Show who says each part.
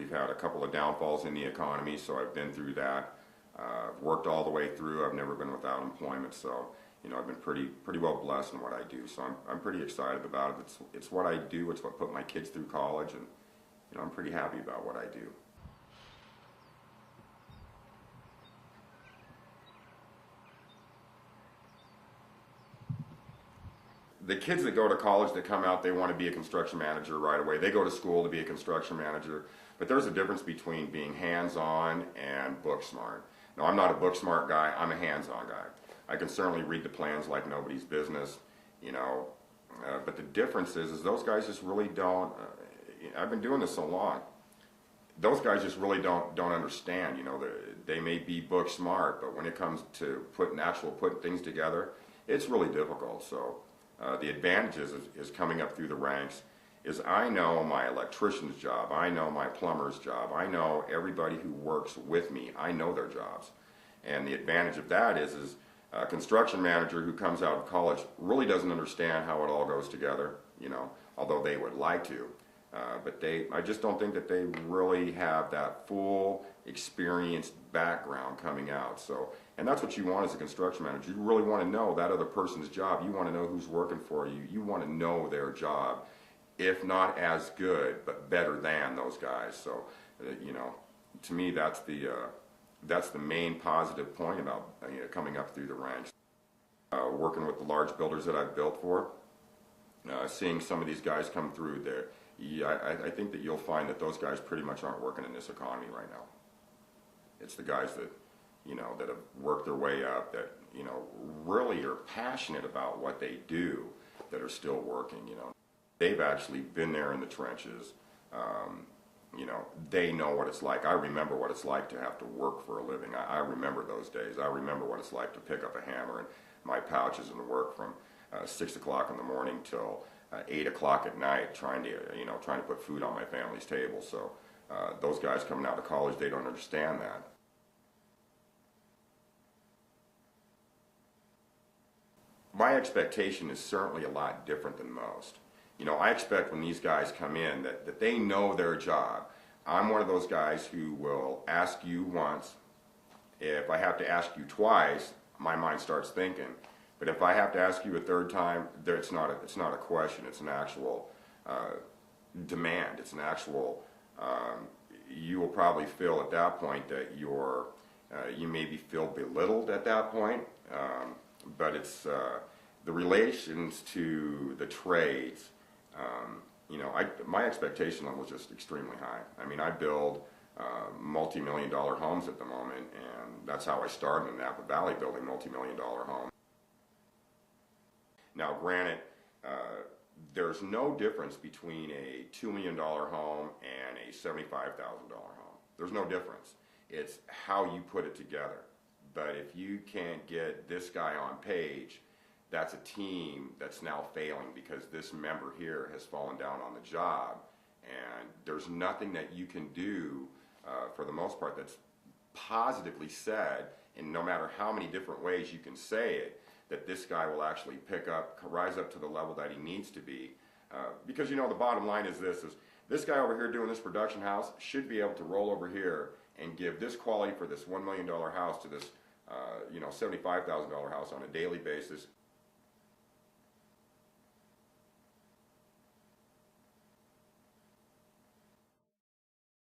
Speaker 1: we've had a couple of downfalls in the economy, so I've been through that. I've worked all the way through. I've never been without employment, so I've been pretty well blessed in what I do. So I'm pretty excited about it. It's what I do. It's what put my kids through college, and I'm pretty happy about what I do. The kids that go to college that come out, they want to be a construction manager right away. They go to school to be a construction manager, but there's a difference between being hands-on and book smart. Now, I'm not a book smart guy. I'm a hands-on guy. I can certainly read the plans like nobody's business, but the difference is those guys just really don't. I've been doing this so long. Those guys just really don't understand. They may be book smart, but when it comes to putting things together, it's really difficult. So. The advantages is coming up through the ranks is I know my electrician's job, I know my plumber's job, I know everybody who works with me, I know their jobs. And the advantage of that is a construction manager who comes out of college really doesn't understand how it all goes together, although they would like to. But I just don't think that they really have that full experienced background coming out. So, and that's what you want as a construction manager. You really want to know that other person's job. You want to know who's working for you. You want to know their job, if not as good, but better than those guys. So, to me, that's the main positive point about coming up through the ranks. Working with the large builders that I've built for, seeing some of these guys come through there. Yeah, I think that you'll find that those guys pretty much aren't working in this economy right now. It's the guys that, that have worked their way up, that, really are passionate about what they do, that are still working, They've actually been there in the trenches. They know what it's like. I remember what it's like to have to work for a living. I remember those days. I remember what it's like to pick up a hammer and my pouches and work from 6 o'clock in the morning till 8 o'clock at night, trying to put food on my family's table. So those guys coming out of college, they don't understand that. My expectation is certainly a lot different than most. I expect when these guys come in that they know their job. I'm one of those guys who will ask you once. If I have to ask you twice, my mind starts thinking. But if I have to ask you a third time, it's not a question. It's an actual demand. It's an actual. You will probably feel at that point that you maybe feel belittled at that point. But it's the relations to the trades. My expectation level is just extremely high. I mean, I build multi-million-dollar homes at the moment, and that's how I started in Napa Valley, building multi-million-dollar homes. Now, granted, there's no difference between a $2 million home and a $75,000 home. There's no difference. It's how you put it together. But if you can't get this guy on page, that's a team that's now failing because this member here has fallen down on the job. And there's nothing that you can do, for the most part, that's positively said, and no matter how many different ways you can say it, that this guy will actually rise up to the level that he needs to be. Because, the bottom line is this guy over here doing this production house should be able to roll over here and give this quality for this $1 million house to this $75,000 house on a daily basis.